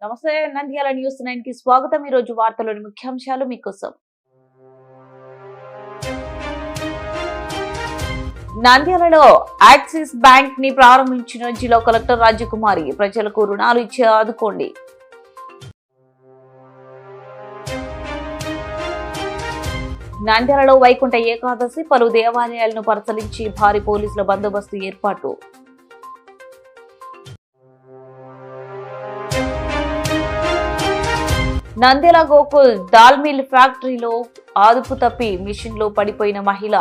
నమస్తే నంద్యాల న్యూస్ 9 కి స్వాగతం. ఈ రోజు వార్తలోని ముఖ్యాంశాలు మీకోసం. నంద్యాలలో యాక్సిస్ బ్యాంక్ ని ప్రారంభించిన జిల్లా కలెక్టర్ రాజకుమారి. ప్రజలకు రుణాలు ఇచ్చి ఆదుకోండి. నంద్యాలలో వైకుంఠ ఏకాదశి, పలు దేవాలయాలను పరిశీలించి భారీ పోలీసుల బందోబస్తు ఏర్పాటు. నంద్యాల గోకుల్ దాల్ మిల్ ఫ్యాక్టరీలో అదుపు తప్పి మిషన్లో పడిపోయిన మహిళ.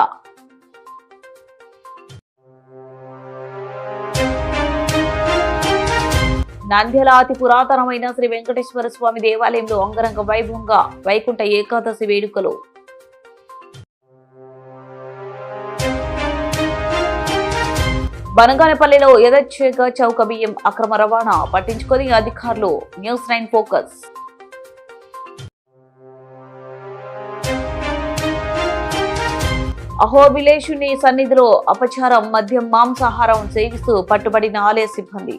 నంద్యాల అతి పురాతనమైన శ్రీ వెంకటేశ్వర స్వామి దేవాలయంలో అంగరంగ వైభవంగా వైకుంఠ ఏకాదశి వేడుకలు. బనగానపల్లిలో యథేచ్ఛగా చౌక బియ్యం అక్రమ రవాణా పట్టించుకొని అధికారులు. News 9 focus. అహోబిలేషుని సన్నిధిలో అపచారం, మద్యం మాంసాహారం సేవిస్తూ పట్టుబడిన ఆలయ సిబ్బంది.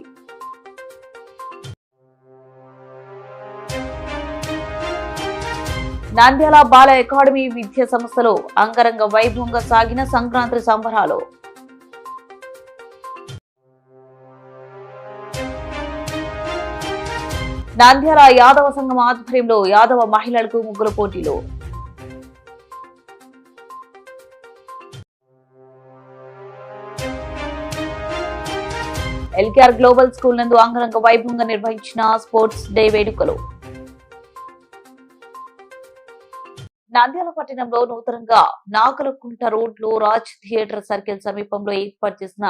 నంద్యాల బాల అకాడమీ విద్యా సంస్థలో అంగరంగ వైభవంగా సాగిన సంక్రాంతి సంబరాలు. నంద్యాల యాదవ సంఘం ఆధ్వర్యంలో యాదవ మహిళలకు ముగ్గుల పోటీలు. ఎల్కేఆర్ గ్లోబల్ స్కూల్ నందు అంగరంగ వైభవంగా నిర్వహించిన స్పోర్ట్స్ డే వేడుకలు. నంద్యాల పట్టణంలో నూతనంగా నాగలకుంట రోడ్ లో రాజ్ థియేటర్ సర్కిల్ సమీపంలో ఏర్పాటు చేసిన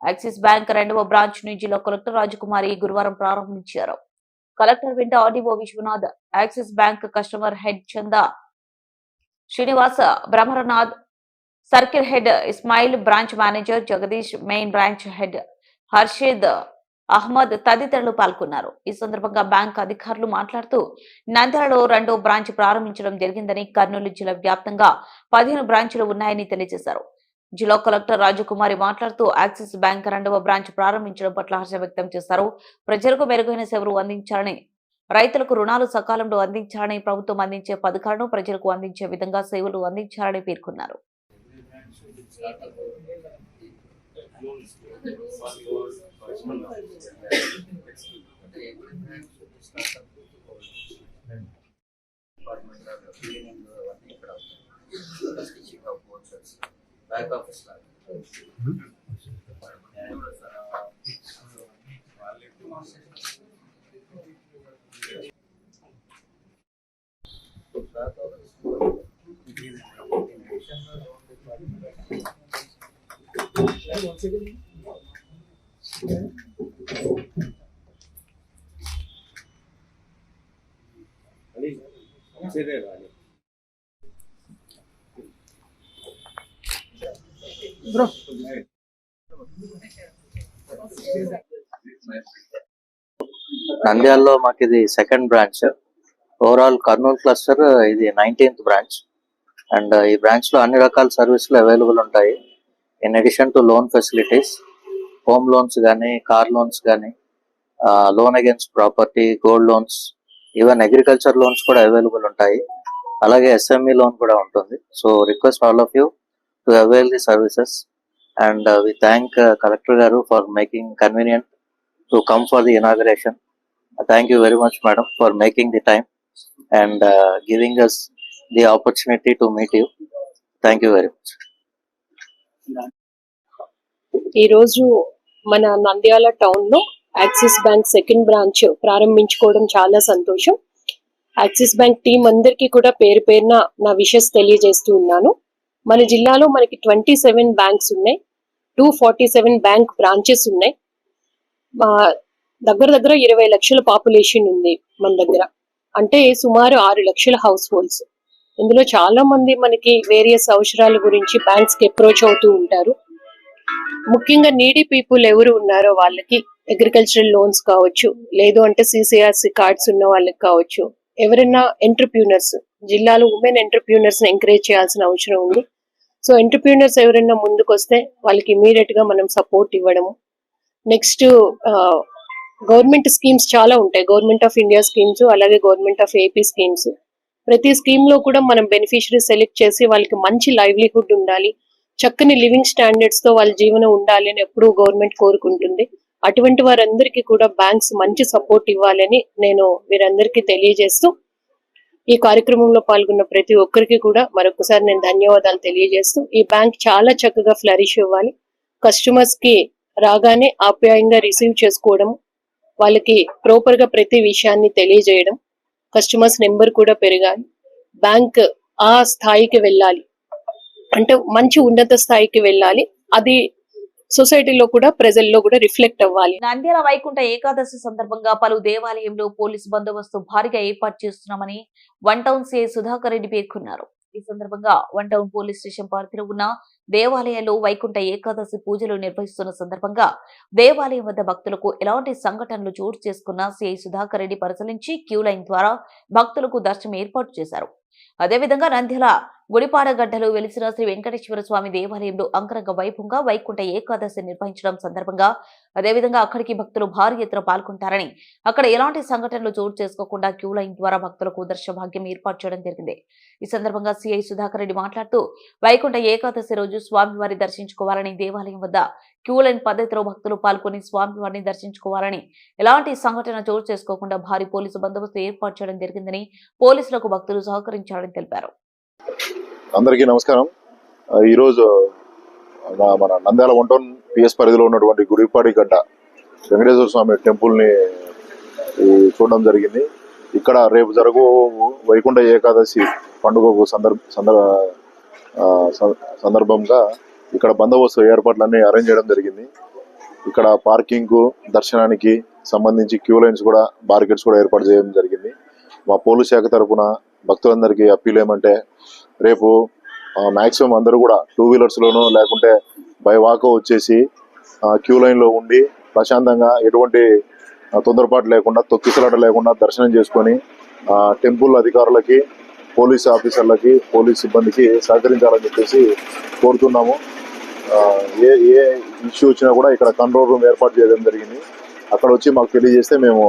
యాక్సిస్ బ్యాంక్ 2వ బ్రాంచ్ ను జిల్లా కలెక్టర్ రాజకుమారి గురువారం ప్రారంభించారు. కలెక్టర్ వెంట RDO Vishwanath, Axis bank customer head Chanda Srinivasa, Brahmaranath, circle head Ismail, branch manager Jagadish, main branch head Harshad Ahmed తదితరులు పాల్గొన్నారు. ఈ సందర్భంగా బ్యాంక్ అధికారులు మాట్లాడుతూ నంద్యాలలో 2వ బ్రాంచ్ ప్రారంభించడం జరిగిందని, కర్నూలు జిల్లా వ్యాప్తంగా 15 బ్రాంచ్లు ఉన్నాయని తెలియజేశారు. జిల్లా కలెక్టర్ రాజకుమారి మాట్లాడుతూ యాక్సిస్ బ్యాంక్ 2వ బ్రాంచ్ ప్రారంభించడం పట్ల హర్షం వ్యక్తం చేశారు. ప్రజలకు మెరుగైన సేవలు అందించాలని, రైతులకు రుణాలు సకాలంలో అందించాలని, ప్రభుత్వం అందించే పథకాలను ప్రజలకు అందించే విధంగా సేవలు అందించాలని పేర్కొన్నారు. నంద్యాలలో మాకు ఇది 2nd branch. Overall Kurnool cluster ఇది 19th బ్రాంచ్. అండ్ ఈ బ్రాంచ్ లో అన్ని రకాల సర్వీసులు అవైలబుల్ ఉంటాయి. In addition to loan facilities, home loans కానీ, కార్ లోన్స్ కానీ, loan against property, gold loans, even agriculture loans కూడా అవైలబుల్ ఉంటాయి. అలాగే SME లోన్ కూడా ఉంటుంది. So request all of you to avail the services. And we thank collector గారు for making convenient to come for the inauguration. Thank you very much, madam, for making the time and giving us the opportunity to meet you. Thank you very much. ఈ రోజు మన Nandyal town లో axis bank 2nd branch ప్రారంభించుకోవడం చాలా సంతోషం. Axis bank team అందరికీ కూడా పేరు పేరున నా విషెస్ తెలియజేస్తూ ఉన్నాను. మన జిల్లాలో మనకి 27 బ్యాంక్స్ ఉన్నాయి, 247 బ్యాంక్ బ్రాంచెస్ ఉన్నాయి. దగ్గర 20 లక్షల పాపులేషన్ ఉంది మన దగ్గర. అంటే సుమారు 6 లక్షల హౌస్ హోల్డ్స్. ఇందులో చాలా మంది మనకి వేరియస్ అవసరాల గురించి బ్యాంక్స్ కి అప్రోచ్ అవుతూ ఉంటారు. ముఖ్యంగా నీడీ పీపుల్ ఎవరు ఉన్నారో వాళ్ళకి అగ్రికల్చరల్ లోన్స్ కావచ్చు, లేదు అంటే CCRC కార్డ్స్ ఉన్న వాళ్ళకి కావచ్చు, ఎవరైనా ఎంటర్ప్రీనర్స్, జిల్లాలో ఉమెన్ ఎంటర్ప్రీనర్స్ ని ఎంకరేజ్ చేయాల్సిన అవసరం ఉంది. సో ఎంటర్ప్రీనర్స్ ఎవరైనా ముందుకు వస్తే వాళ్ళకి ఇమీడియట్ గా మనం సపోర్ట్ ఇవ్వడము. నెక్స్ట్ గవర్నమెంట్ స్కీమ్స్ చాలా ఉంటాయి, గవర్నమెంట్ ఆఫ్ ఇండియా స్కీమ్స్, అలాగే గవర్నమెంట్ ఆఫ్ ఏపీ స్కీమ్స్. ప్రతి స్కీమ్ లో కూడా మనం బెనిఫిషరీ సెలెక్ట్ చేసి వాళ్ళకి మంచి లైవ్లీహుడ్ ఉండాలి, చక్కని లివింగ్ స్టాండర్డ్స్ తో వాళ్ళ జీవనం ఉండాలి అని ఎప్పుడూ గవర్నమెంట్ కోరుకుంటుంది. అటువంటి వారందరికీ కూడా బ్యాంక్స్ మంచి సపోర్ట్ ఇవ్వాలని నేను వీరందరికీ తెలియజేస్తూ, ఈ కార్యక్రమంలో పాల్గొన్న ప్రతి ఒక్కరికి కూడా మరొకసారి నేను ధన్యవాదాలు తెలియజేస్తూ, ఈ బ్యాంక్ చాలా చక్కగా ఫ్లరిష్ ఇవ్వాలి, కస్టమర్స్ కి రాగానే ఆప్యాయంగా రిసీవ్ చేసుకోవడం, వాళ్ళకి ప్రాపర్ గా ప్రతి విషయాన్ని తెలియజేయడం, కస్టమర్స్ నెంబర్ కూడా పెరగాలి, బ్యాంక్ ఆ స్థాయికి వెళ్ళాలి, అంటే మంచి ఉన్నత స్థాయికి వెళ్ళాలి, అది సొసైటీలో కూడా ప్రజల్లో కూడా రిఫ్లెక్ట్ అవ్వాలి. నంద్యాల వైకుంఠ ఏకాదశి సందర్భంగా పలు దేవాలయంలో పోలీసు బందోబస్తు భారీగా ఏర్పాటు చేస్తున్నామని one town CI Sudhakar Reddy పేర్కొన్నారు. ఈ సందర్భంగా వన్ టౌన్ పోలీస్ స్టేషన్ పరిధిలో ఉన్న దేవాలయాల్లో వైకుంఠ ఏకాదశి పూజలు నిర్వహిస్తున్న సందర్భంగా దేవాలయం వద్ద భక్తులకు ఎలాంటి సంఘటనలు చోటు చేసుకున్నా సిఐ సుధాకర్ రెడ్డి పరిశీలించి క్యూ లైన్ ద్వారా భక్తులకు దర్శనం ఏర్పాటు చేశారు. అదేవిధంగా నంద్యాల గుడిపాడగడ్డలో వెలిసిన శ్రీ వెంకటేశ్వర స్వామి దేవాలయంలో అంగరంగ వైభవంగా వైకుంఠ ఏకాదశి నిర్వహించడం సందర్భంగా అదేవిధంగా అక్కడికి భక్తులు భారీ ఎత్తున పాల్గొంటారని, అక్కడ ఎలాంటి సంఘటనలు చోటు చేసుకోకుండా క్యూ లైన్ ద్వారా భక్తులకు దర్శన భాగ్యం ఏర్పాటు చేయడం జరిగింది. ఈ సందర్భంగా సిఐ సుధాకర్ రెడ్డి మాట్లాడుతూ, వైకుంఠ ఏకాదశి రోజు స్వామివారి దర్శించుకోవాలని, దేవాలయం వద్ద క్యూ లైన్ పద్ధతిలో భక్తులు పాల్గొని స్వామివారిని దర్శించుకోవాలని, ఎలాంటి సంఘటన చోటు చేసుకోకుండా భారీ పోలీసు బందోబస్తు ఏర్పాటు చేయడం జరిగిందని, పోలీసులకు భక్తులు సహకరించాలని తెలిపారు. అందరికీ నమస్కారం. ఈరోజు మన నంద్యాల వన్ టౌన్ పిఎస్ పరిధిలో ఉన్నటువంటి గుడిపాడిగడ్డ వెంకటేశ్వర స్వామి టెంపుల్ని చూడడం జరిగింది. ఇక్కడ రేపు జరుగు వైకుంఠ ఏకాదశి పండుగకు సందర్భంగా ఇక్కడ బందోబస్తు ఏర్పాట్లన్నీ అరేంజ్ చేయడం జరిగింది. ఇక్కడ పార్కింగ్ దర్శనానికి సంబంధించి క్యూ లైన్స్ కూడా, బార్కెట్స్ కూడా ఏర్పాటు చేయడం జరిగింది. మా పోలీస్ శాఖ తరఫున భక్తులందరికీ అప్పీల్ ఏమంటే, రేపు మాక్సిమం అందరూ కూడా 2 వీలర్స్లోనూ లేకుంటే బై వాక్ వచ్చేసి క్యూ లైన్లో ఉండి ప్రశాంతంగా ఎటువంటి తొందరపాటు లేకుండా, తొక్కిసలాట లేకుండా దర్శనం చేసుకొని టెంపుల్ అధికారులకి, పోలీస్ ఆఫీసర్లకి, పోలీస్ సిబ్బందికి సహకరించాలని చెప్పేసి కోరుతున్నాము. ఏ ఇష్యూ వచ్చినా కూడా ఇక్కడ కంట్రోల్ రూమ్ ఏర్పాటు చేయడం జరిగింది. అక్కడ వచ్చి మాకు తెలియజేస్తే మేము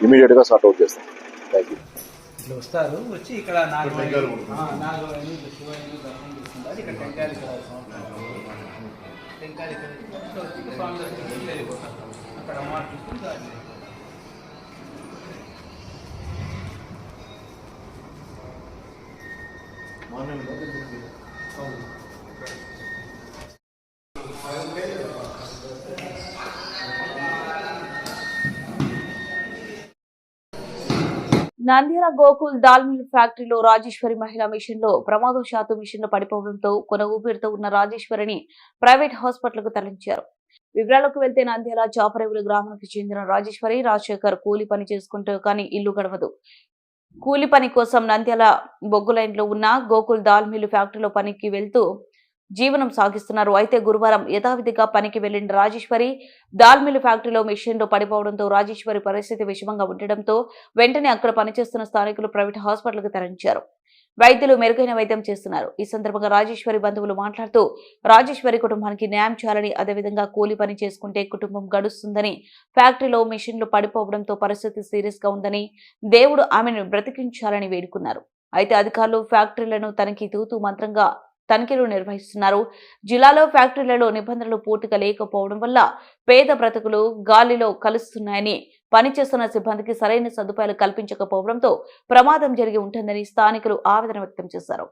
ఇమీడియట్గా సార్ట్ అవుట్ చేస్తాం. Thank you. ఇట్లా వస్తారు, వచ్చి ఇక్కడ నాగవైలు శివైలు దర్శనం చేసుకుంటారు. ఇక్కడ టెంకాయలు ఇక్కడ టెంకాయలు ఇక్కడ వచ్చి స్వామి దర్శనం చేసి వెళ్ళిపోతారు. అక్కడ అమ్మవారు చూసుకుంటారు. నంద్యాల గోకుల్ దాల్ మిల్ ఫ్యాక్టరీలో రాజేశ్వరి మహిళా మిషన్ లో ప్రమాదవశాత్తు మిషన్ లో పడిపోవడంతో కొన ఊపిరితో ఉన్న రాజేశ్వరిని ప్రైవేట్ హాస్పిటల్ కు తరలించారు. వివరాలకు వెళ్తే నంద్యాల చాపరేవుల గ్రామానికి చెందిన రాజేశ్వరి రాజశేఖర్ కూలి పని చేసుకుంటూ కానీ ఇల్లు గడవదు. కూలి పని కోసం నంద్యాల బొగ్గు లైన్ లో ఉన్న గోకుల్ దాల్ మిల్ ఫ్యాక్టరీలో పనికి వెళ్తూ జీవనం సాగిస్తున్నారు. అయితే గురువారం యథావిధిగా పనికి వెళ్లిన రాజేశ్వరి దాల్ మిల్ ఫ్యాక్టరీలో మిషన్ లో పడిపోవడంతో రాజేశ్వరి పరిస్థితి విషమంగా ఉండడంతో వెంటనే అక్కడ పనిచేస్తున్న స్థానికులు ప్రైవేట్ హాస్పిటల్ కు తరలించారు. వైద్యులు మెరుగైన వైద్యం చేస్తున్నారు. ఈ సందర్భంగా రాజేశ్వరి బంధువులు మాట్లాడుతూ, రాజేశ్వరి కుటుంబానికి న్యాయం చేయాలని, అదేవిధంగా కూలి పని చేసుకుంటే కుటుంబం గడుస్తుందని, ఫ్యాక్టరీలో మిషన్లు పడిపోవడంతో పరిస్థితి సీరియస్ గా ఉందని, దేవుడు ఆమెను బ్రతికించాలని వేడుకున్నారు. అయితే అధికారులు ఫ్యాక్టరీలను తూతూ మంత్రంగా తనిఖీలు నిర్వహిస్తున్నారు. జిల్లాలో ఫ్యాక్టరీలలో నిబంధనలు పూర్తిగా లేకపోవడం వల్ల పేద బ్రతుకులు గాలిలో కలుస్తున్నాయని, పనిచేస్తున్న సిబ్బందికి సరైన సదుపాయాలు కల్పించకపోవడంతో ప్రమాదం జరిగి ఉంటుందని స్థానికులు ఆవేదన వ్యక్తం చేశారు.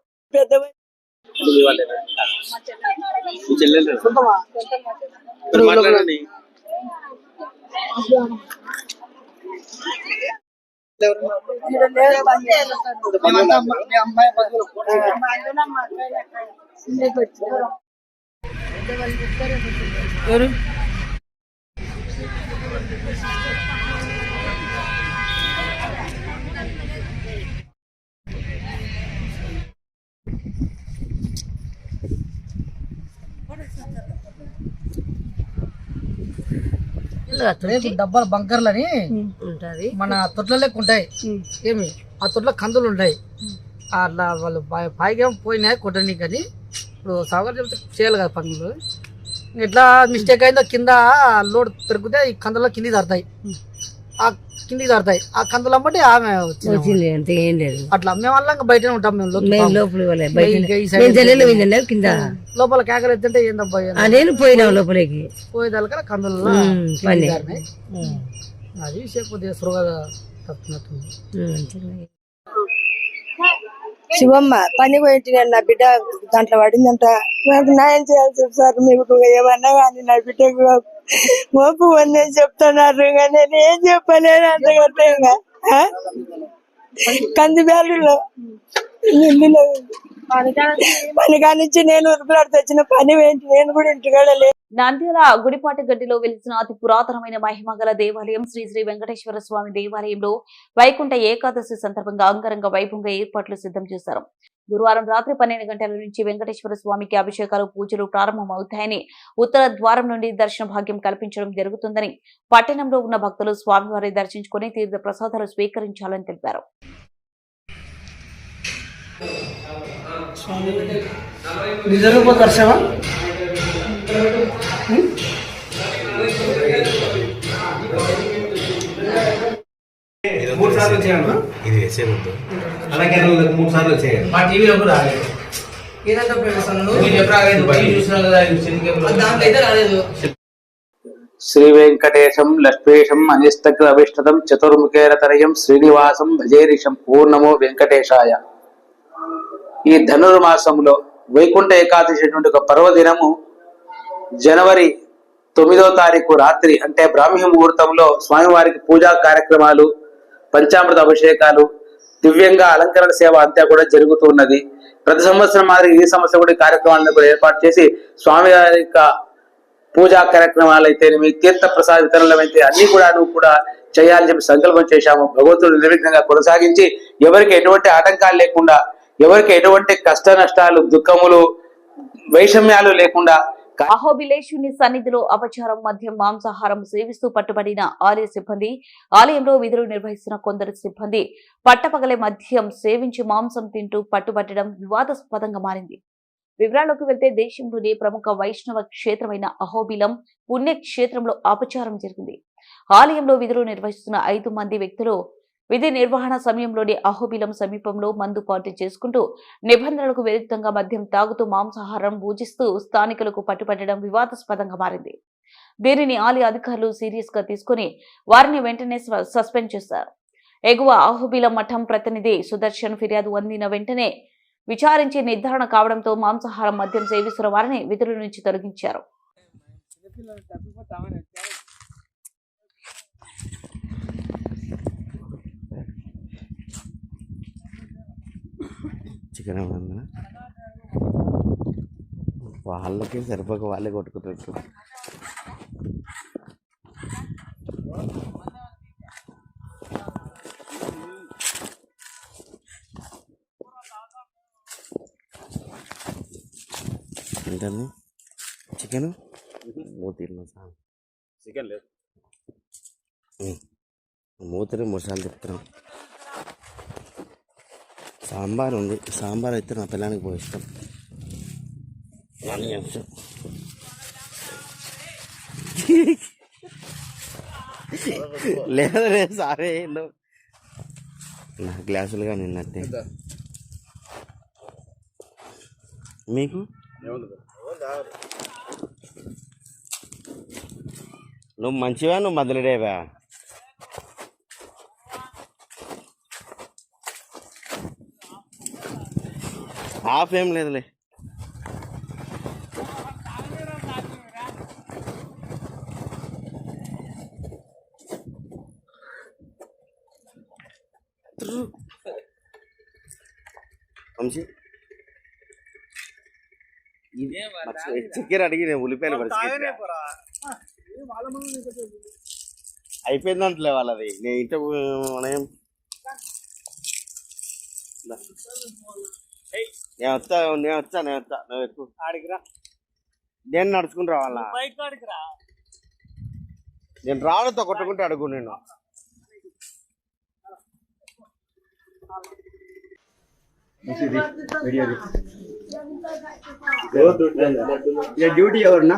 డబ్బాల బంకర్లని ఉంటది, మన తొట్ల లెక్క ఉంటాయి. ఏమి ఆ తొట్ల కందులు ఉంటాయి. అట్లా వాళ్ళు పైకేమో పోయినాయి కొట్టని, కానీ ఇప్పుడు సౌకర్యం చేయాలి కదా పనులు. ఇట్లా మిస్టేక్ అయిందో కింద లోడ్ పెరిగితే ఈ కందులో కింది తడతాయి. ఆ కిందికి దాడతాయి. ఆ కందులు అమ్మటి ఆమె వచ్చింది అంతే, ఏం లేదు. అట్లా మేము అలా బయటనే ఉంటాం. మేము మేము లోపలికి పోలే, బయట కింద లోపల కేకలు ఎత్తుంటే ఏందబ్బా నేను పోయినా లోపలికి పోయేదాకా కందులలో పని. అది విషయం కొద్దిగా సురగా తప్పుతున్నట్టుంది. శివమ్మ పని పోయింటి, నా బిడ్డ దాంట్లో పడిందంట. నాకు న్యాయం చేయాల్సి సార్, మీకు ఏమన్నా కానీ నా బిడ్డకు మోపు ఉందని చెప్తున్నారు, నేను ఏం చెప్పలేను అంతగట్టంగా. కంది బ్యాగులో పని కానిచ్చి నేను ఉరుకులాడు తెచ్చిన పని ఏంటి, నేను కూడా ఇంటికాడ లేదు. నంద్యాల గుడిపాటగడ్డిలో వెలిసిన అతి పురాతనమైన మహిమగల దేవాలయం శ్రీ శ్రీ వెంకటేశ్వర స్వామి దేవాలయంలో వైకుంఠ ఏకాదశి సందర్భంగా అంగరంగ వైభవంగా ఏర్పాట్లు సిద్ధం చేశారు. గురువారం రాత్రి 12 గంటల నుంచి వెంకటేశ్వర స్వామికి అభిషేకాలు, పూజలు ప్రారంభమవుతాయని, ఉత్తర ద్వారం నుండి దర్శన భాగ్యం కల్పించడం జరుగుతుందని, పట్టణంలో ఉన్న భక్తులు స్వామివారి దర్శించుకుని తీర్థ ప్రసాదాలు స్వీకరించాలని తెలిపారు. మూడు సార్లు చేయండి, ఇది వేసే వద్దు. అలాగే 3 సార్లు చేయండి. మా టీవీలో కూడా రాలేదు. శ్రీ వెంకటేశం లక్ష్మీశం అనిష్టకృ అభిష్టం చతుర్ముఖేరతరయం శ్రీనివాసం భజేరిషం పూర్ణమో వెంకటేశాయ. ఈ ధనుర్మాసంలో వైకుంఠ ఏకాదశి ఒక పర్వదినము జనవరి 9వ తారీఖు రాత్రి అంటే బ్రాహ్మీ ముహూర్తంలో స్వామివారికి పూజా కార్యక్రమాలు, పంచామృత అభిషేకాలు, దివ్యంగా అలంకరణ సేవ అంతా కూడా జరుగుతున్నది. ప్రతి సంవత్సరం మాదిరి ఈ సంవత్సరం కూడా కార్యక్రమాలను కూడా ఏర్పాటు చేసి స్వామివారి యొక్క పూజా కార్యక్రమాలు అయితేనేమి, తీర్థ ప్రసాద వితరణలు అయితే అన్ని కూడా చేయాలని చెప్పి సంకల్పం చేశాము. భగవంతుడు నిర్విఘ్నంగా కొనసాగించి ఎవరికి ఎటువంటి ఆటంకాలు లేకుండా, ఎవరికి ఎటువంటి కష్ట నష్టాలు, దుఃఖములు, వైషమ్యాలు లేకుండా అహోబిలేశుని సన్నిధిలో అపచారం, మద్యం, మాంసాహారం సేవిస్తూ పట్టుబడిన ఆలయ సిబ్బంది, ఆలయంలో విధులు నిర్వహిస్తున్న కొందరు సిబ్బంది పట్టపగలే మద్యం సేవించి మాంసం తింటూ పట్టుబట్టడం వివాదాస్పదంగా మారింది. వివరాల్లోకి వెళ్తే దేశంలోని ప్రముఖ వైష్ణవ క్షేత్రమైన అహోబిలం పుణ్యక్షేత్రంలో అపచారం జరిగింది. ఆలయంలో విధులు నిర్వహిస్తున్న 5 మంది వ్యక్తులు విధి నిర్వహణ సమయంలోని అహోబిలం సమీపంలో మందు పార్టీ చేసుకుంటూ నిబంధనలకు విరుద్ధంగా మద్యం తాగుతూ మాంసాహారం భూజిస్తూ స్థానికులకు పట్టుబట్టడం వివాదాస్పదంగా మారింది. దీనిని ఆలయ అధికారులు సీరియస్ గా తీసుకుని వారిని వెంటనే సస్పెండ్ చేశారు. ఎగువ అహోబిలం మఠం ప్రతినిధి సుదర్శన్ ఫిర్యాదు అందిన వెంటనే విచారించి నిర్ధారణ కావడంతో మాంసాహారం, మద్యం సేవిస్తున్న వారిని విధుల నుంచి తొలగించారు. చికెన్ వాళ్ళకి సరిపోక వాళ్ళే కొట్టుకుంటారు. ఏంటండి చికెన్ చికెన్ లేదు, మూతనే 3 సార్లు చెప్తున్నాం. సాంబార్ ఉంది, సాంబార్ అయితే నా పిల్లానికి పోయి ఇష్టం. లేదు లేదు సారే నా గ్లాసులుగా నిన్నట్టే. మీకు నువ్వు మంచివా, నువ్వు మొదలుడేవా? హాఫ్ ఏం లేదులే. చికెన్ అడిగి నేను ఉల్లిపాయలు అయిపోయిందంటలే వాళ్ళది. నేను ఇంట్లో మనం నేను వచ్చా నువ్వు ఎక్కువ నేను నడుచుకుని రావాలా? నేను రాళ్ళతో కొట్టుకుంటే అడుగు. నేను డ్యూటీ ఎవరన్నా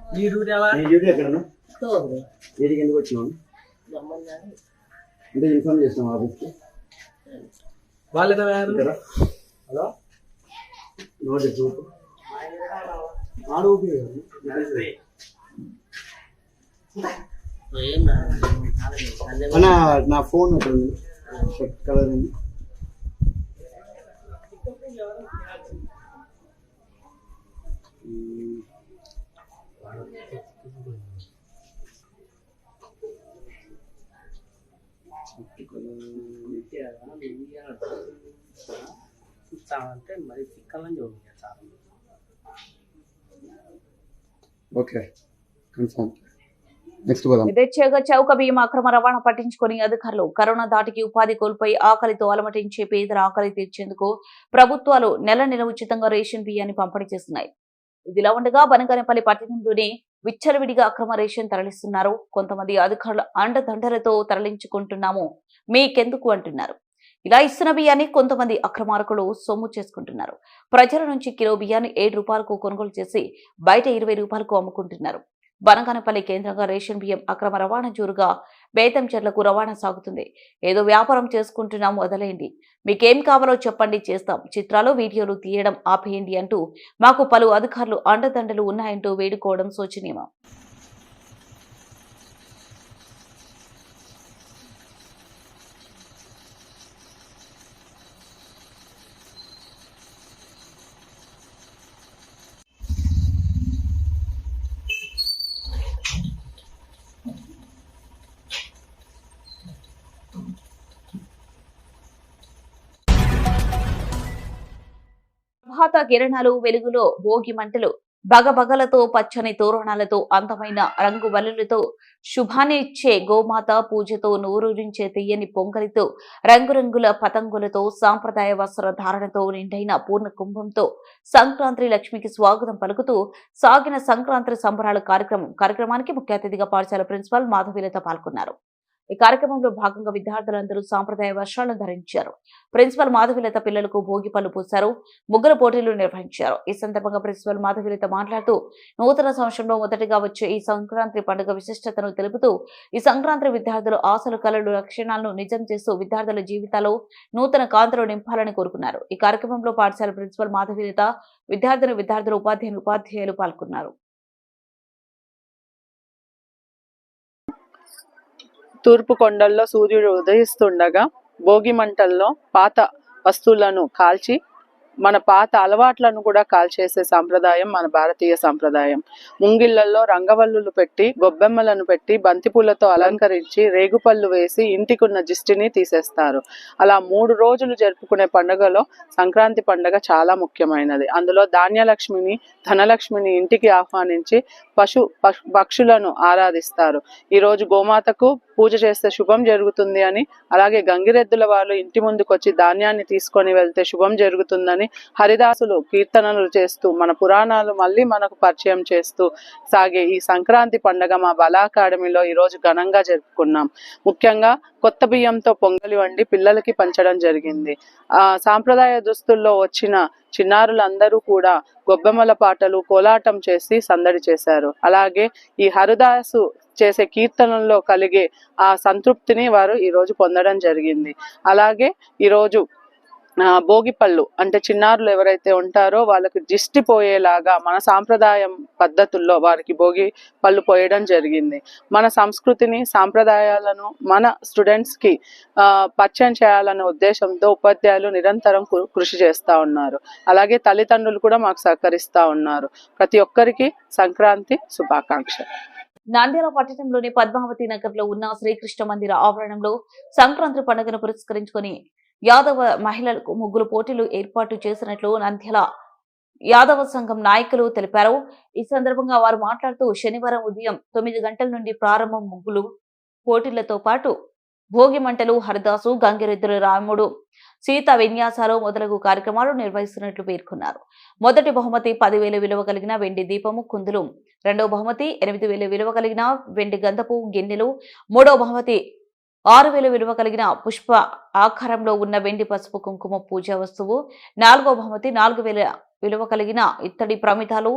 ఈ రూట్ ఎలా ఎక్కడన్నా వీడికి ఎందుకు వచ్చినావు అంటే ఇన్ఫార్మ్ చేసినాం ఆఫీస్కి వాళ్ళతో హలో నోటి చూపు ఆడు అన్న నా ఫోన్ అక్కడ ఉంది షర్ట్ కలర్ ఉంది అంటే మరి చిక్కలని చూడండి ఓకే కన్ఫర్మ్ నెక్స్ట్ పోదాం. యథేచ్ఛగా చౌక బియ్యం అక్రమ రవాణా పట్టించుకుని అధికారులు కరోనా దాటికి ఉపాధి కోల్పోయి ఆకలితో అలమటించే పేదల ఆకలి తీర్చేందుకు ప్రభుత్వాలు నెల నెల ఉచితంగా రేషన్ బియ్యాన్ని పంపిణీ చేస్తున్నాయి. ఇదిలా ఉండగా బనగానపల్లి పట్టణంలోనే విచ్చలవిడిగా అక్రమ రేషన్ తరలిస్తున్నారు. కొంతమంది అధికారులు అండదండలతో తరలించుకుంటున్నాము మీకెందుకు అంటున్నారు. ఇలా ఇస్తున్న బియ్యాన్ని కొంతమంది అక్రమార్కులు సొమ్ము చేసుకుంటున్నారు. ప్రజల నుంచి కిలో బియ్యాన్ని 7 రూపాయలకు కొనుగోలు చేసి బయట 20 రూపాయలకు అమ్ముకుంటున్నారు. బనగానపల్లి కేంద్రంగా రేషన్ బియ్యం అక్రమ రవాణా జోరుగా బేతంచెర్లకు రవాణా సాగుతుంది. ఏదో వ్యాపారం చేసుకుంటున్నాం వదిలేయండి, మీకేం కావాలో చెప్పండి చేస్తాం, చిత్రాలు వీడియోలు తీయడం ఆపేయండి అంటూ మాకు పలు అధికారులు అండదండలు ఉన్నాయంటూ వేడుకోవడం శోచనీయం. ప్రభాత కిరణాలు వెలుగులో భోగి మంటలు బగబగలతో పచ్చని తోరణాలతో అందమైన రంగు వల్లులతో శుభాన్ని ఇచ్చే గోమాత పూజతో నూరూరించే తీయని పొంగలితో రంగురంగుల పతంగులతో సాంప్రదాయ వస్త్ర ధారణతో నిండైన పూర్ణ కుంభంతో సంక్రాంతి లక్ష్మికి స్వాగతం పలుకుతూ సాగిన సంక్రాంతి సంబరాల కార్యక్రమానికి ముఖ్య అతిథిగా పాఠశాల ప్రిన్సిపాల్ మాధవీలత పాల్గొన్నారు. ఈ కార్యక్రమంలో భాగంగా విద్యార్థులందరూ సాంప్రదాయ వస్త్రాలను ధరించారు. ప్రిన్సిపల్ మాధవీలత పిల్లలకు భోగి పళ్ళు పూశారు. ముగ్గురు పోటీలు నిర్వహించారు. ఈ సందర్భంగా ప్రిన్సిపల్ మాధవీలత మాట్లాడుతూ నూతన సంవత్సరంలో మొదటిగా వచ్చే ఈ సంక్రాంతి పండుగ విశిష్టతను తెలుపుతూ ఈ సంక్రాంతి విద్యార్థులు ఆశలు కలలు లక్ష్యాలను నిజం చేస్తూ విద్యార్థుల జీవితాల్లో నూతన కాంతులు నింపాలని కోరుకున్నారు. ఈ కార్యక్రమంలో పాఠశాల ప్రిన్సిపల్ మాధవీలత విద్యార్థులు ఉపాధ్యాయులు పాల్గొన్నారు. తూర్పు కొండల్లో సూర్యుడు ఉదయిస్తుండగా భోగి మంటల్లో పాత వస్తువులను కాల్చి మన పాత అలవాట్లను కూడా కాల్చేసే సాంప్రదాయం మన భారతీయ సాంప్రదాయం. ముంగిళ్లలో రంగవల్లులు పెట్టి గొబ్బెమ్మలను పెట్టి బంతిపూలతో అలంకరించి రేగుపళ్ళు వేసి ఇంటికున్న జిస్టిని తీసేస్తారు. అలా 3 రోజులు జరుపుకునే పండుగలో సంక్రాంతి పండుగ చాలా ముఖ్యమైనది. అందులో ధాన్యలక్ష్మిని ధనలక్ష్మిని ఇంటికి ఆహ్వానించి పక్షులను ఆరాధిస్తారు. ఈ రోజు గోమాతకు పూజ చేస్తే శుభం జరుగుతుంది అని, అలాగే గంగిరెద్దుల వాళ్ళు ఇంటి ముందుకు వచ్చి ధాన్యాన్ని తీసుకొని వెళ్తే శుభం జరుగుతుందని హరిదాసులు కీర్తనలు చేస్తూ మన పురాణాలు మళ్ళీ మనకు పరిచయం చేస్తూ సాగే ఈ సంక్రాంతి పండుగ మా బల అకాడమీలో ఈరోజు ఘనంగా జరుపుకున్నాం. ముఖ్యంగా కొత్త బియ్యంతో పొంగలి వండి పిల్లలకి పంచడం జరిగింది. సాంప్రదాయ దుస్తుల్లో వచ్చిన చిన్నారులందరూ కూడా గొబ్బెమ్మల పాటలు కోలాటం చేసి సందడి చేశారు. అలాగే ఈ హరిదాసు చేసే కీర్తనల్లో కలిగే ఆ సంతృప్తిని వారు ఈరోజు పొందడం జరిగింది. అలాగే ఈరోజు భోగిపళ్ళు అంటే చిన్నారులు ఎవరైతే ఉంటారో వాళ్ళకి దిష్టి పోయేలాగా మన సాంప్రదాయం పద్ధతుల్లో వారికి భోగి పళ్ళు పోయడం జరిగింది. మన సంస్కృతిని సాంప్రదాయాలను మన స్టూడెంట్స్ కి పరిచయం చేయాలనే ఉద్దేశంతో ఉపాధ్యాయులు నిరంతరం కృషి చేస్తూ ఉన్నారు. అలాగే తల్లిదండ్రులు కూడా మాకు సహకరిస్తూ ఉన్నారు. ప్రతి ఒక్కరికి సంక్రాంతి శుభాకాంక్షలు. నంద్యాల పట్టణంలోని పద్మావతి నగర్ లో ఉన్న శ్రీకృష్ణ మందిర ఆవరణంలో సంక్రాంతి పండుగను పురస్కరించుకొని యాదవ మహిళలకు ముగ్గులు పోటీలు ఏర్పాటు చేసినట్లు నంద్యాల యాదవ సంఘం నాయకులు తెలిపారు. ఈ సందర్భంగా వారు మాట్లాడుతూ శనివారం ఉదయం 9 గంటల నుండి ప్రారంభం ముగ్గులు పోటీలతో పాటు భోగి మంటలు, హరిదాసు, గంగిరెద్దుల రాముడు, సీత విన్యాసాలు మొదలగు కార్యక్రమాలు నిర్వహిస్తున్నట్లు పేర్కొన్నారు. మొదటి బహుమతి 10,000 విలువ కలిగిన వెండి దీపము కుందులు, రెండవ బహుమతి 8,000 విలువ కలిగిన వెండి గంధపు గిన్నెలు, మూడవ బహుమతి 6,000 విలువ కలిగిన పుష్ప ఆకారంలో ఉన్న వెండి పసుపు కుంకుమ పూజా వస్తువు, నాలుగవ బహుమతి 4,000 విలువ కలిగిన ఇత్తడి ప్రమిదాలు,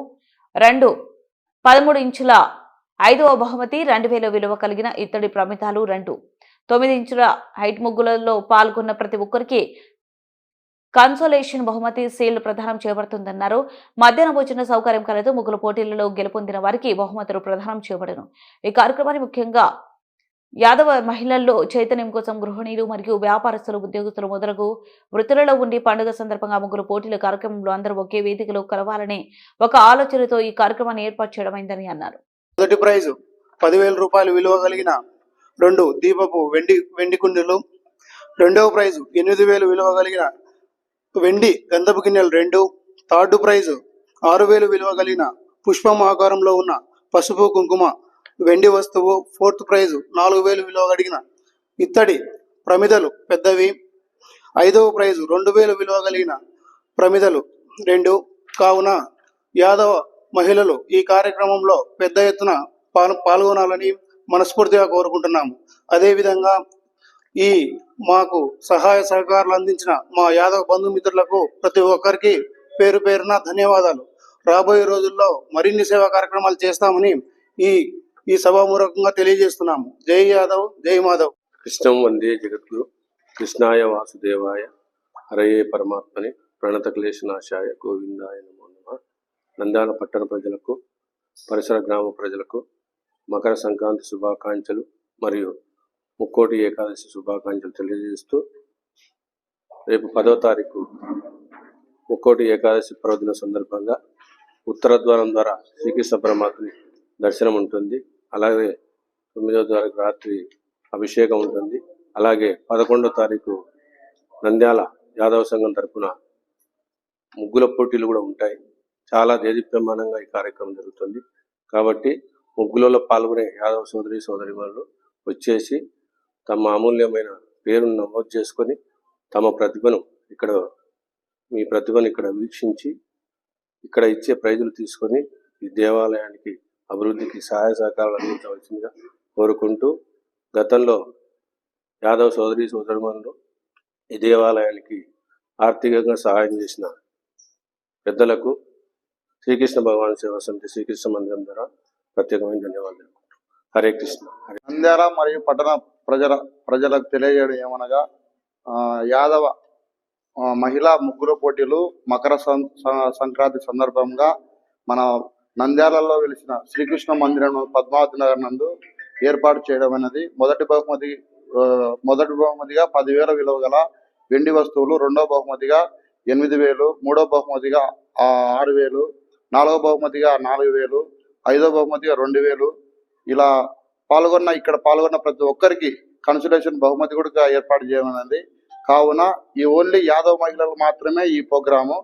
2 13 ఇంచుల 5వ బహుమతి 2000 విలువ కలిగిన ఇత్తడి ప్రమిదాలు 2, 9 ఇంచుల హైట్ ముగ్గులలో పాల్గొన్న ప్రతి ఒక్కరికి కన్సోలేషన్ బహుమతి సీల్డ్ ప్రదానం చేయబడుతుందన్నారు. మధ్యాహ్న భోజన సౌకర్యం కలదు. ముగ్గుల పోటీలలో గెలుపొందిన వారికి బహుమతులు ప్రదానం చేయబడను. ఈ కార్యక్రమాన్ని ముఖ్యంగా యాదవ మహిళల్లో చైతన్యం కోసం గృహిణీలు మరియు వ్యాపారస్తులు, ఉద్యోగస్తులు మొదలగు వృత్తులలో ఉండి పండుగ సందర్భంగా ముగ్గుల పోటీల కార్యక్రమంలో అందరూ ఒకే వేదికలో కలవాలని ఒక ఆలోచనతో ఈ కార్యక్రమాన్ని ఏర్పాటు చేయడమైందని అన్నారు. మొదటి ప్రైజు 10,000 రూపాయలు విలువ కలిగిన 2 దీపపు వెండి కుండలు. రెండవ ప్రైజు 8,000 విలువ కలిగిన వెండి గంధపు గిన్నెలు 2. థర్డ్ ప్రైజు 6,000 విలువ కలిగిన పుష్పం ఆకారంలో ఉన్న పసుపు కుంకుమ వెండి వస్తువు. ఫోర్త్ ప్రైజు 4,000 విలువ కలిగిన ఇత్తడి ప్రమిదలు పెద్దవి. 5వ ప్రైజు 2,000 విలువ కలిగిన ప్రమిదలు 2. కావున యాదవ మహిళలు ఈ కార్యక్రమంలో పెద్ద ఎత్తున పాల్గొనాలని మనస్ఫూర్తిగా కోరుకుంటున్నాము. అదేవిధంగా ఈ మాకు సహాయ సహకారాలు అందించిన మా యాదవ బంధుమిత్రులకు ప్రతి ఒక్కరికి పేరు పేరున ధన్యవాదాలు. రాబోయే రోజుల్లో మరిన్ని సేవా కార్యక్రమాలు చేస్తామని ఈ సభామూలకంగా తెలియజేస్తున్నాము. జై యాదవ్, జై మాధవ్. కృష్ణం వందే జగద్గురు కృష్ణాయ వాసుదేవాయ హరయే పరమాత్మని ప్రణత క్లేశనాశాయ గోవిందాయ నమో నమః. నంద్యాల పట్టణ ప్రజలకు, పరిసర గ్రామ ప్రజలకు మకర సంక్రాంతి శుభాకాంక్షలు మరియు ముక్కోటి ఏకాదశి శుభాకాంక్షలు తెలియజేస్తూ, రేపు 10వ తారీఖు ముక్కోటి ఏకాదశి పర్వదిన సందర్భంగా ఉత్తర ద్వారం ద్వారా శ్రీకృష్ణ పరమాత్మని దర్శనం ఉంటుంది. అలాగే 9వ తారీఖు రాత్రి అభిషేకం ఉంటుంది. అలాగే 11వ తారీఖు నంద్యాల యాదవ సంఘం తరపున ముగ్గుల పోటీలు కూడా ఉంటాయి. చాలా దేదీప్యమానంగా ఈ కార్యక్రమం జరుగుతుంది. కాబట్టి ముగ్గులలో పాల్గొనే యాదవ సోదరి సోదరిమణులు వచ్చేసి తమ అమూల్యమైన పేరును నమోదు చేసుకొని తమ ప్రతిభను మీ ప్రతిభను ఇక్కడ వీక్షించి ఇక్కడ ఇచ్చే ప్రైజులు తీసుకొని ఈ దేవాలయానికి అభివృద్ధికి సహాయ సహకారాలు అందించవలసిందిగా కోరుకుంటూ, గతంలో యాదవ సోదరి సోదరిమణులు ఈ దేవాలయానికి ఆర్థికంగా సహాయం చేసిన పెద్దలకు శ్రీకృష్ణ భగవాన్ సేవా సమితి శ్రీకృష్ణ మందిరం ద్వారా ప్రత్యేకమైన ధన్యవాదాలు. హరే కృష్ణ. నంద్యాల మరియు పట్టణ ప్రజలకు తెలియజేయడం ఏమనగా, యాదవ మహిళా ముగ్గుల పోటీలు మకర సంక్రాంతి సందర్భంగా మన నంద్యాలలో వెలిసిన శ్రీకృష్ణ మందిరం పద్మావతి నగర్ నందు ఏర్పాటు చేయడం అనేది మొదటి బహుమతిగా 10,000 విలువ గల వెండి వస్తువులు, రెండవ బహుమతిగా 8,000, మూడవ బహుమతిగా 6,000, నాలుగవ బహుమతిగా 4,000, ఐదవ బహుమతిగా 2,000 ఇలా ఇక్కడ పాల్గొన్న ప్రతి ఒక్కరికి కన్సల్టేషన్ బహుమతి కూడా ఏర్పాటు చేయమన్నది. కావున ఈ ఓన్లీ యాదవ మహిళలు మాత్రమే ఈ ప్రోగ్రాము.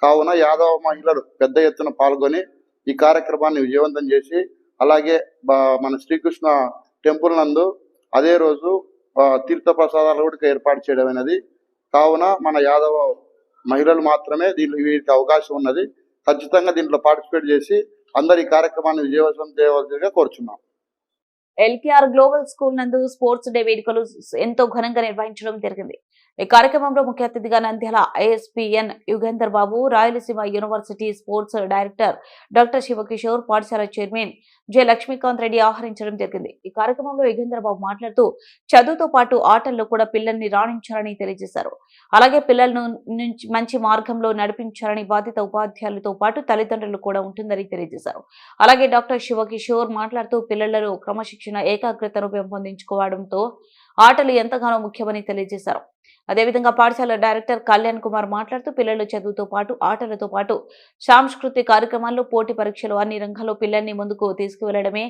కావున యాదవ మహిళలు పెద్ద ఎత్తున పాల్గొని ఈ కార్యక్రమాన్ని విజయవంతం చేసి, అలాగే మన శ్రీకృష్ణ టెంపుల్ నందు అదే రోజు తీర్థ ప్రసాదాలు కూడా ఏర్పాటు చేయడం అనేది. కావున మన యాదవ మహిళలు మాత్రమే వీరికి అవకాశం ఉన్నది. ఖచ్చితంగా దీంట్లో పార్టిసిపేట్ చేసి అందరు ఈ కార్యక్రమాన్ని విజయవంతం చేయవలసిందిగా కోరుచున్నాం. ఎల్కేఆర్ గ్లోబల్ స్కూల్ నందు స్పోర్ట్స్ డే వేడుకలు ఎంతో ఘనంగా నిర్వహించడం జరిగింది. ఈ కార్యక్రమంలో ముఖ్య అతిథిగా Nandyal ISPN Yugender Babu, Rayalaseema university sports director doctor Shivakishore, పాఠశాల చైర్మన్ జె లక్ష్మీకాంత్ రెడ్డి ఆహరించడం జరిగింది. ఈ కార్యక్రమంలో యుగేందర్ బాబు మాట్లాడుతూ చదువుతో పాటు ఆటల్లో కూడా పిల్లల్ని రాణించాలని తెలియజేశారు. అలాగే పిల్లలను మంచి మార్గంలో నడిపించాలని బాధ్యత ఉపాధ్యాయులతో పాటు తల్లిదండ్రులు కూడా ఉంటుందని తెలియజేశారు. అలాగే డాక్టర్ శివకిషోర్ మాట్లాడుతూ పిల్లలలో క్రమశిక్షణ, ఏకాగ్రతను పెంపొందించుకోవడంతో ఆటలు ఎంతగానో ముఖ్యమని తెలియజేశారు. అదేవిధంగా పాఠశాల డైరెక్టర్ కళ్యాణ్ కుమార్ మాట్లాడుతూ పిల్లలు చదువుతో పాటు ఆటలతో పాటు సాంస్కృతిక కార్యక్రమాల్లో, పోటీ పరీక్షలు అన్ని రంగాల్లో పిల్లల్ని ముందుకు తీసుకువెళ్లడమే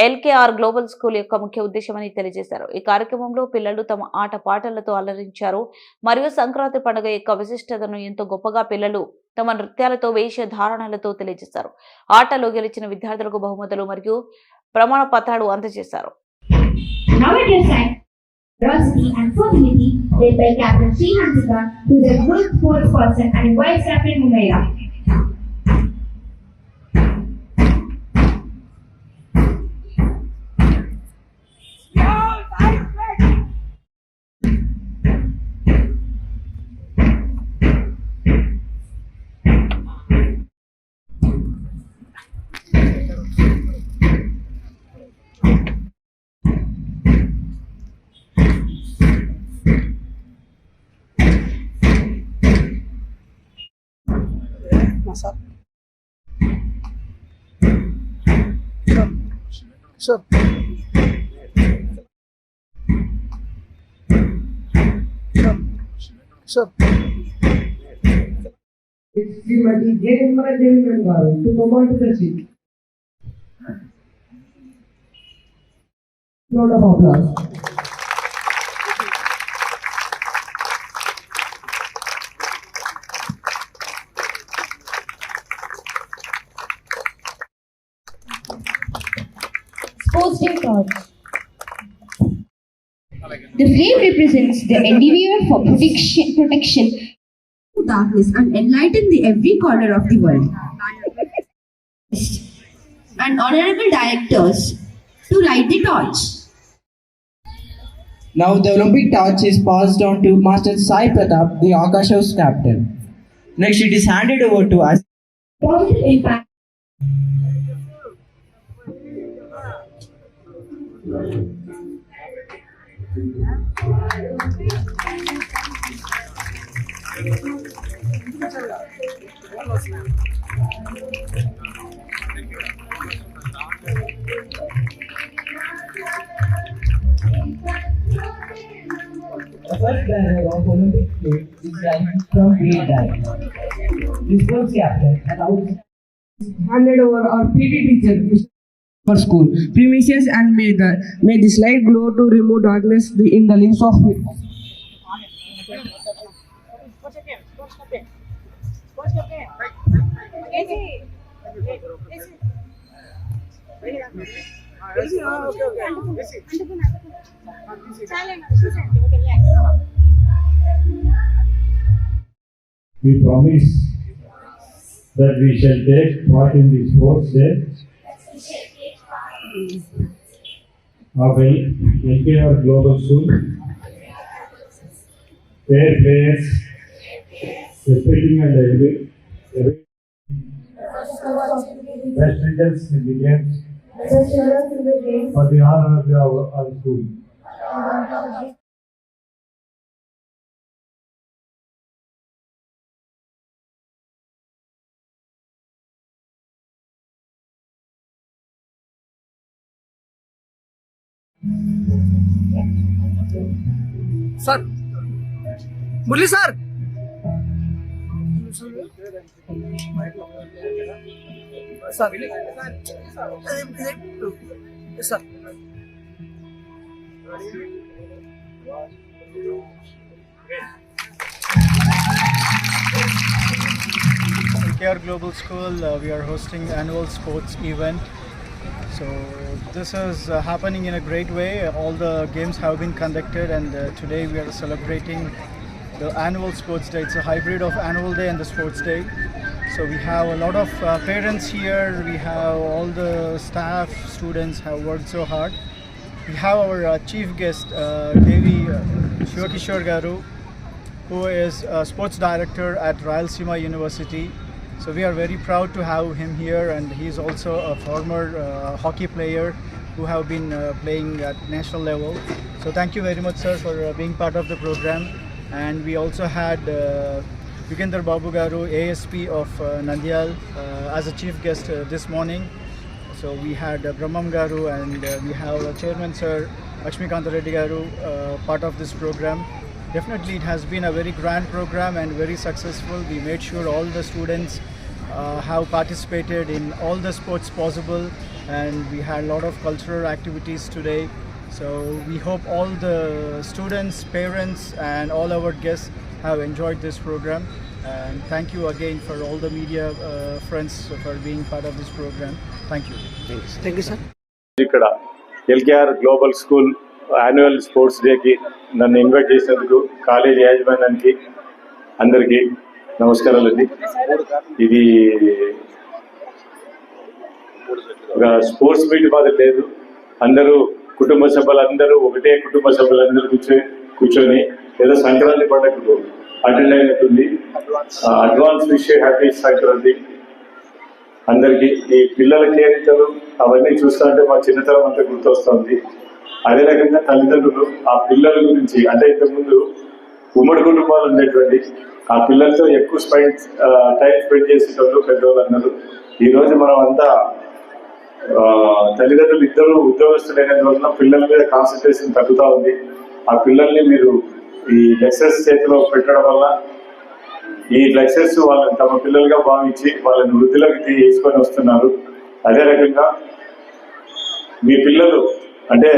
ఎల్కేఆర్ గ్లోబల్ స్కూల్ యొక్క ముఖ్య ఉద్దేశమని తెలియజేశారు. ఈ కార్యక్రమంలో పిల్లలు తమ ఆట పాటలతో అలరించారు. మరియు సంక్రాంతి పండుగ యొక్క విశిష్టతను ఎంతో గొప్పగా పిల్లలు తమ నృత్యాలతో, వేషధారణలతో తెలియజేశారు. ఆటలో గెలిచిన విద్యార్థులకు బహుమతులు మరియు ప్రమాణ పత్రాలు అందజేశారు. Curiosity and fertility led by Captain Sri Hansika, who is a good sports person and Vice Captain Humaira. Sir sir sir Srimati J Nirmaladevi గారు to promote the seat. Round of applause. Sports Day torch. The flame represents the endeavor for protection to darkness and enlighten the every corner of the world. And honorable directors to light the torch. Now the Olympic torch is passed on to Master Sai Pratap, the Akash House captain. Next it is handed over to us. Positive impact. The first banner of Olympic plate is rising from great dive. The sports captain announced handed over our PT teacher for school premises and may this light glow to remove darkness in the lives of people. We promise that we shall take part in the sports day of LKR Global School, fair players, respecting and best results in the games for the honor of our school. Sir Murali sir sir sir LKR Global School, we are hosting annual sports event. So this is happening in a great way. All the games have been conducted, and today we are celebrating the annual sports day. It's a hybrid of annual day and the sports day. So we have a lot of parents here. We have all the staff, students have worked so hard. We have our chief guest, Devi Shivakishore Garu, who is a sports director at Rayalaseema University. So we are very proud to have him here, and he is also a former hockey player who have been playing at national level. So thank you very much, sir, for being part of the program. And we also had Yugender Babu Garu, ASP of Nandyal, as a chief guest this morning. So we had Brahmam Garu, and we have Chairman Sir Lakshmikanta Reddy Garu part of this program. Definitely it has been a very grand program and very successful. We made sure all the students have participated in all the sports possible, and we had a lot of cultural activities today. So we hope all the students, parents and all our guests have enjoyed this program. And thank you again for all the media friends for being part of this program. Thank you. Thank you sir. ఇక్కడ LKR global school annual sports డేకి నన్ను invite చేసినందుకు college యాజమాన్యానికి అందరికీ నమస్కారాలండి. ఇది ఒక sports meet మాదిరి లేదు. అందరూ కుటుంబ సభ్యులందరూ ఒకటే కుటుంబ సభ్యులందరూ కూర్చొని ఏదో సంక్రాంతి పండుగకు అటెండ్ అయినట్టుంది. అడ్వాన్స్ విష్ హ్యాపీ సంక్రాంతి అందరికీ. ఈ పిల్లల కేరింతలు అవన్నీ చూస్తుంటే మా చిన్నతనం అంతా గుర్తొస్తుంది. అదే రకంగా తల్లిదండ్రులు ఆ పిల్లల గురించి, అంటే ఇంతకుముందు ఉమ్మడి కుటుంబాలు ఉండేటువంటి ఆ పిల్లలతో ఎక్కువ టైం స్పెండ్ చేసేటప్పుడు పెద్దవాళ్ళు అన్నారు. ఈరోజు మనం అంతా తల్లిదండ్రులు ఇద్దరు ఉద్యోగస్తులైనందువల్ల పిల్లల మీద కాన్సన్ట్రేషన్ తగ్గుతూ ఉంది. ఆ పిల్లల్ని మీరు ఈ లెక్చర్స్ చేతిలో పెట్టడం వల్ల ఈ లెక్చర్స్ వాళ్ళని తమ పిల్లలుగా భావించి వాళ్ళని వృద్ధిలోకి తీసుకొని వస్తున్నారు. అదే రకంగా మీ పిల్లలు అంటే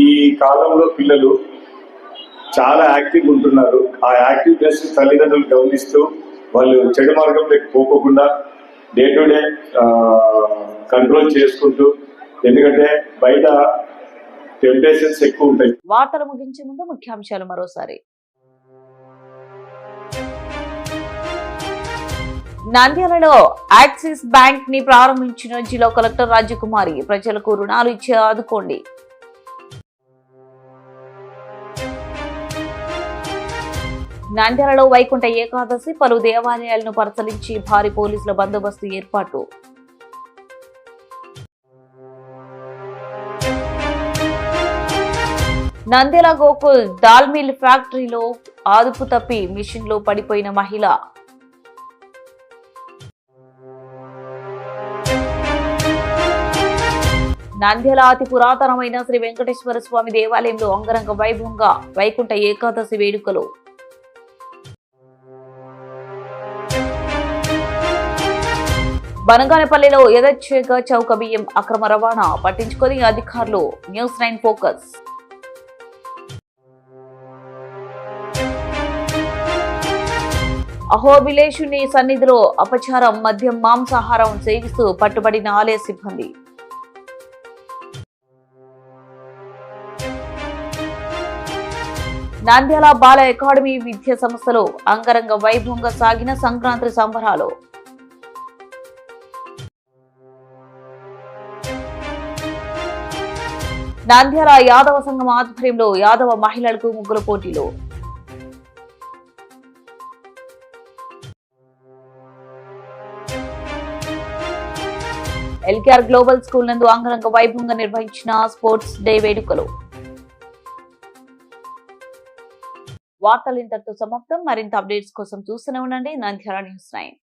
ఈ కాలంలో పిల్లలు చాలా యాక్టివ్ ఉంటున్నారు. ఆ యాక్టివ్నెస్ తల్లిదండ్రులు గమనిస్తూ వాళ్ళు చెడు మార్గంలోకి పోకుండా డే టు డే కంట్రోల్ చేసుకుంటూ, ఎందుకంటే బయట టెంప్టేషన్స్ ఎక్కువ ఉంటాయి. వార్తలు ముగించే ముందు ముఖ్యాంశాలు మరోసారి. నంద్యాలలో యాక్సిస్ బ్యాంక్ ని ప్రారంభించిన జిల్లా కలెక్టర్ రాజకుమారి. ప్రజలకు రుణాలు ఇచ్చి ఆదుకోండి. నంద్యాలలో వైకుంఠ ఏకాదశి, పలు దేవాలయాలను పరిశీలించి భారీ పోలీసుల బందోబస్తు ఏర్పాటు. నంద్యాల గోకుల్ దాల్ మిల్ ఫ్యాక్టరీలో అదుపు తప్పి మిషన్లో పడిపోయిన మహిళ. నంద్యాల అతి పురాతనమైన శ్రీ వెంకటేశ్వర స్వామి దేవాలయంలో అంగరంగ వైభవంగా వైకుంఠ ఏకాదశి వేడుకలు. బనగానపల్లిలో యథేచ్ఛగా చౌక బియ్యం అక్రమ రవాణా పట్టించుకొని అధికారులు. News 9 focus. అహోబిలేషుని సన్నిధిలో అపచారం, మద్యం మాంసాహారం సేవిస్తూ పట్టుబడిన ఆలయ సిబ్బంది. నంద్యాల బాల అకాడమీ విద్యా సంస్థలో అంగరంగ వైభవంగా సాగిన సంక్రాంతి సంబరాలు. నంద్యాల యాదవ సంఘం ఆధ్వర్యంలో యాదవ మహిళలకు ముగ్గుల పోటీలు. ఎల్కేఆర్ గ్లోబల్ స్కూల్ నందు అంగరంగ వైభవంగా నిర్వహించిన స్పోర్ట్స్ డే వేడుకలు. వార్తలు ఇంతటితో సమాప్తం. మరింత అప్డేట్స్ కోసం చూస్తూనే ఉండండి నంద్యాల న్యూస్ 9.